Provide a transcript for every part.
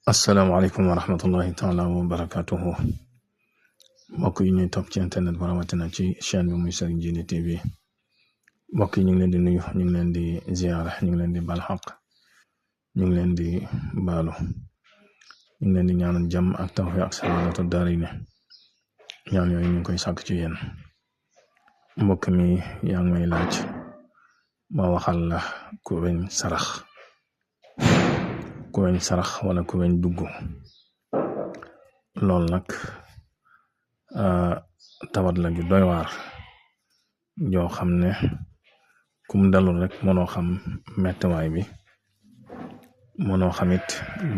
asalaamaaleykum wa rahmatullahi taala wa barakatuhu mbokk yi ñuy topp ci internet ba rawatina ci chaîne bi muy Serigne Djily TV mbokk yi ñu ngi leen di nuyu ñu ngi leen di ziyaara ñu ngi leen di bal xaq ñu ngi leen di baalu ñu ngi leen di ñaanal jàmm ak tawfiq ak salaamatu daarayni ñaan yooyu ñu ngi koy sàkk ci yéen mbokk mi yaa ngi may laaj ma waxal la ku weñ sarax wala ku weñ dugg loolu nag tawat la ju doy waar joo xam ne kum dalul rek mënoo xam mettiwaay bi mënoo xamit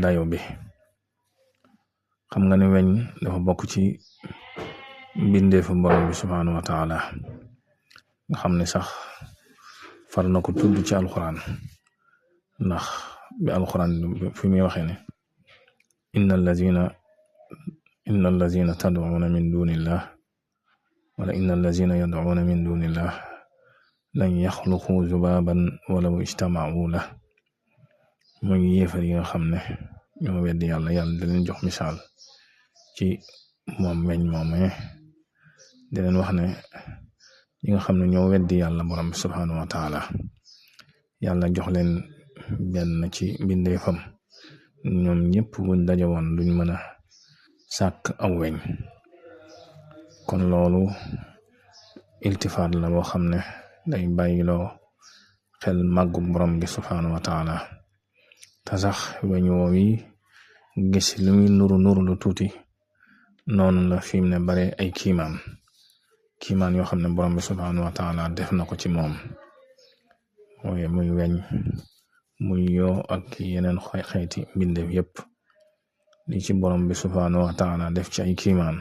dayo bi. xam nga ne weñ dafa bokk ci mbindeefu borom bi subhaanahu wa taala nga xam ne sax far na ko tudd ci alxuraan ndax bi alxuraan fi muy waxee ne inna allazina tad'una min dunillah wala inna allazina yad'una min dunillah lan yaxluqu zubaban walaw ijtama'u la muy yéefar yi nga xam ne ñoo weddi yàlla da leen jox misaal ci moom weñ moomee di leen wax ne ñi nga xam ne ñoo weddi yàlla borom bi subhaanahu wa taala yàlla jox leen benn ci mbindeefam ñoom ñëpp buñ daje woon duñ mën a sàkk aw weñ kon loolu iltifaat la boo xam ne day bàyyiloo xel màggu borom bi subhaanahu wa taala te sax weñ woow yi gis li muy nuru lu tuuti noonu la fi mu ne bare ay kiimaan yoo xam ne borom bi subhaanahu wa taala def na ko ci moom muy weñ muy yoo ak yeneen xeeti mbindeef yépp li ci borom bi subhaanahu wa taala def ci ay kiimaan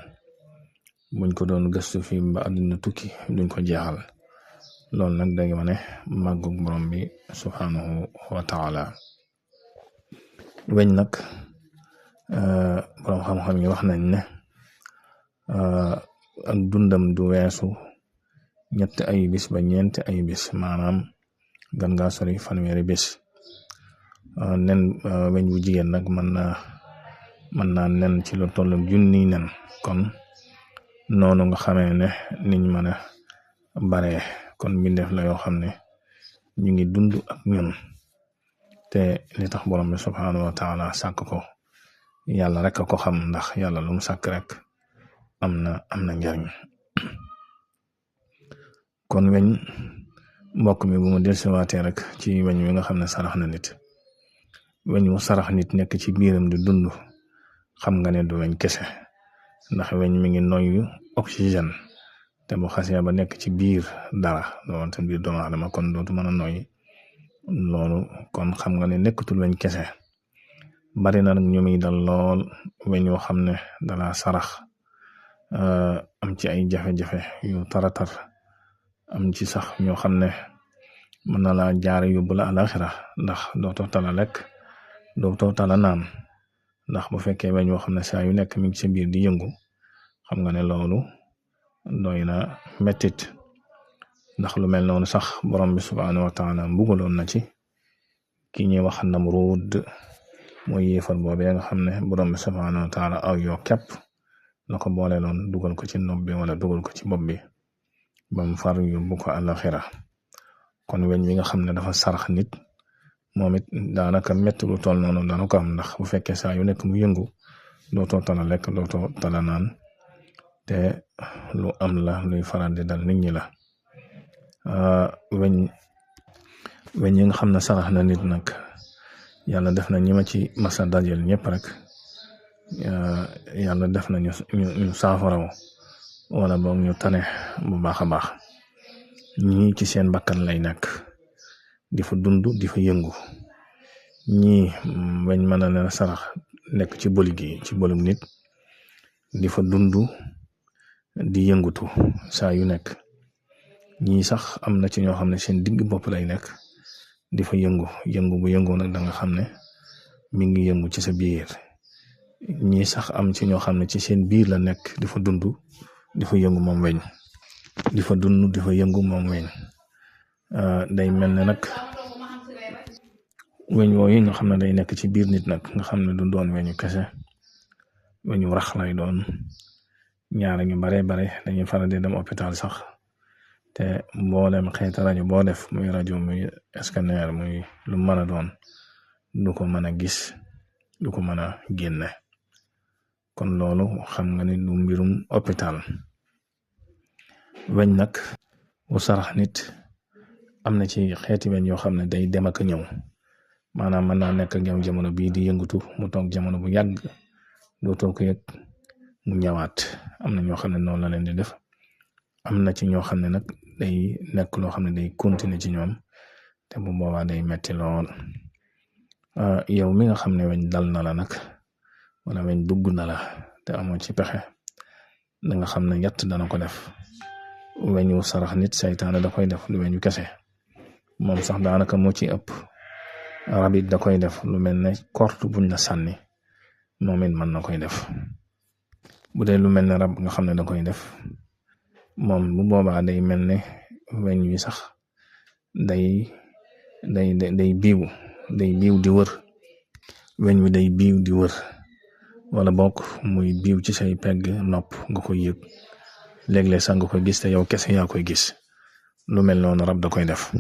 buñ ko doon gëstu fi ba àdduna tukki duñ ko jeexal loolu nag day wane màggug borom bi subhaanahu wa taala. weñ nag borom xam-xam yi wax nañ ne ak dundam du weesu 3 ay bis ba 4 ay bis maanaam gan ngaa sori 1 bis nen weñ bu jigéen nag mën naa nen ci lu toll junni nen kon noonu nga xamee ne niñ mën a bare kon mbindeef la yoo xam ne ñu ngi dund ak ñun te li tax borom bi subhaanahu wa taala sàkk ko yàlla rek a ko xam ndax yàlla lu mu sàkk rek am na njariñ. kon weñ mbokk mi bu mu dellusiwaatee rek ci weñ wi nga xam ne sarax na nit weñ wu sarax nit nekk ci biiram di dund xam nga ne du weñ kese ndax weñ mi ngi noyyu oxygène te bu xasee ba nekk ci biir dara loolu te biir doomu aadama kon dootu mën a noyyi loolu kon xam nga ne nekkatul weñ kese bari na nag ñu muy dal lool weñ yoo xam ne dala sarax am ci ay jafe-jafe yu taratar am ci sax ñoo xam ne mën na laa jaare yóbbu la alaxira ndax dootoo tala lekk dootoo tala naan ndax bu fekkee weñ yoo xam ne saa yu nekk mi ngi ci biir di yëngu xam nga ne loolu doy na mettit ndax lu mel noonu sax borom bi subhaanahu wa taala mbugaloon na ci ki ñuy wax Namruud mooy yéefar boobee nga xam ne borom bi subhaanahu wa taala aw yoo kepp la ko boole loon dugal ko ci nopp bi wala dugal ko ci bopp bi bam far yóbbu ko alaxira kon weñ wi nga xam ne dafa sarax nit moom it daanaka metti lu toll noonu dana ko am ndax bu fekkee saa yu nekk mu yëngu dootoo tala lekk dootoo tala naan te lu am la luy faral di dal nit ñi la. weñ yi nga xam ne sarax na nit nag yàlla def na ñi ma ci masa dajel ñëpp rek yàlla def na ñu saafaraw wala boog ñu tane bu baax a baax ñii ci seen bakkan lay nekk di fa dund di fa yëngu ñii weñ mën na leen sarax nekk ci boli gi ci bolum nit di fa dund di yëngutu saa yu nekk ñii sax am na ci ñoo xam ne seen digg bopp lay nekk di fa yëngu bu yëngoo nag da nga xam ne mi ngi yëngu ci sa biir ñii sax am ci ñoo xam ne ci seen biir la nekk di fa dund di fa yëngu moom weñ di fa dund di fa yëngu moom weñ day mel ne nag weñ woowu nga xam ne day nekk ci biir nit nag nga xam ne du doon weñu kese weñu rax lay doon ñaara ñu bare dañuy faral di dem hôpital sax te mboolem xeeti rajo boo def muy rajo muy scanner muy lu mën a doon du ko mën a gis du ko mën a génne kon loolu xam nga ni du mbirum hôpital. weñ nag bu sarax nit am na ci xeeti weñ yoo xam ne day dem ak ñëw maanaam mën naa nekk ak yow jamono bii di yëngatu mu toog jamono bu yàgg dootoo ko yëg mu ñëwaat am na ñoo xam ne noonu la leen di def am na ci ñoo xam ne nag day nekk loo xam ne day continuer ci ñoom te bu boobaa day metti lool. yow mi nga xam ne weñ dal na la nag wala weñ dugg na la te amoo ci pexe da nga xam ne yett dana ko def. weñu sarax nit saytaane da koy def lu weñu kese moom sax daanaka moo ci ëpp. rabit da koy def lu mel ne korte buñ la sànni moom it mën na koy def. bu dee lu mel ne rab nga xam ne da koy def moom bu boobaa day mel ne weñ wi sax day biiw di wër weñ wi day biiw di wër wala bokk muy biiw ci say pegg nopp nga koy yëg léeg-léeg sax nga koy gis te yow kese yaa koy gis lu mel noonu rab da koy def.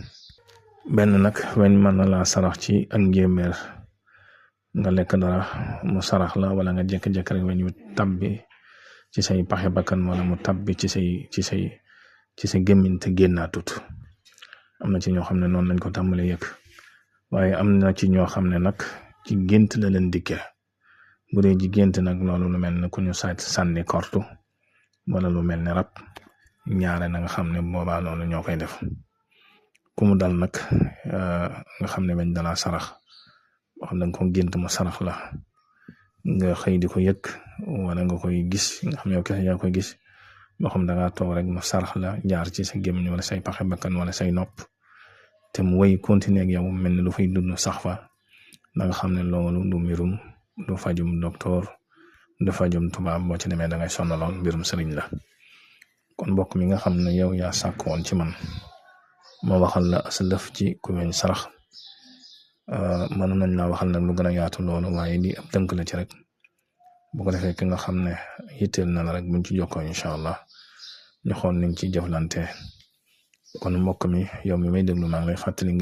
benn nag weñ mën na laa sarax ci ak njéeméer nga lekk dara mu sarax la wala nga jékki-jékki rek weñ wi tabbi ci say paxe bakkan wala mu tabbi ci sa gémmiñ te génnaatut. am na ci ñoo xam ne noonu lañ ko tàmbalee yëg waaye am na ci ñoo xam ne nag ci gént la leen dikke bu dee ji gént nag loolu lu mel ne ku ñu sànni kortu wala lu mel ne rab ñaare na nga xam ne boobaa loolu ñoo koy def. ku mu dal nag nga xam ne weñ dalaa sarax boo xam ne nga ko gént mu sarax la nga xëy di ko yëg wala nga koy gis nga xam ne yow kese yaa koy gis boo xam da ngaa toog rek mu sarax la jaar ci sa gémmiñ wala say paxe bakkan wala say nopp te mu wéy continuer ak yow mel ne lu fay dund sax fa da nga xam ne loolu du mbirum du fajum docteur du fajum tubaab boo ci demee da ngay sonn lool mbirum sëriñ la. kon mbokk mi nga xam ne yow yaa sàkk woon ci man ma waxal la asalëf ci ku weñ sarax mën nañ laa waxal nag lu gën a yaatu loolu waaye di ab tënk la ci rek bu ko defee ki nga xam ne yitteel na la rek buñ ci jokkoo incha allah ñu xool niñ ci jëflante kon mbokk mi yow mi may déglu maa ngi lay fàttali